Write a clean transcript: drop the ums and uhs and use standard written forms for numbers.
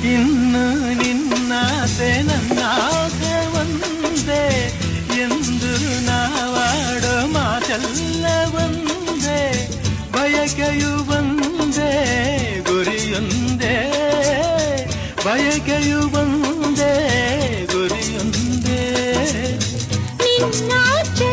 ಇನ್ನು ನಿನ್ನಾಸೆ ನನ್ನಾಸೆ ಒಂದೇ ಎಂದು ನಾವಾಡೋ ಮಾತೆಲ್ಲ ಒಂದೇ ಬಯಕೆಯು ಒಂದೇ ಗುರಿಯೊಂದೇ ಬಯಕೆಯು ಒಂದೇ ಗುರಿಯೊಂದೇ ನಿನ್ನಾಚೆ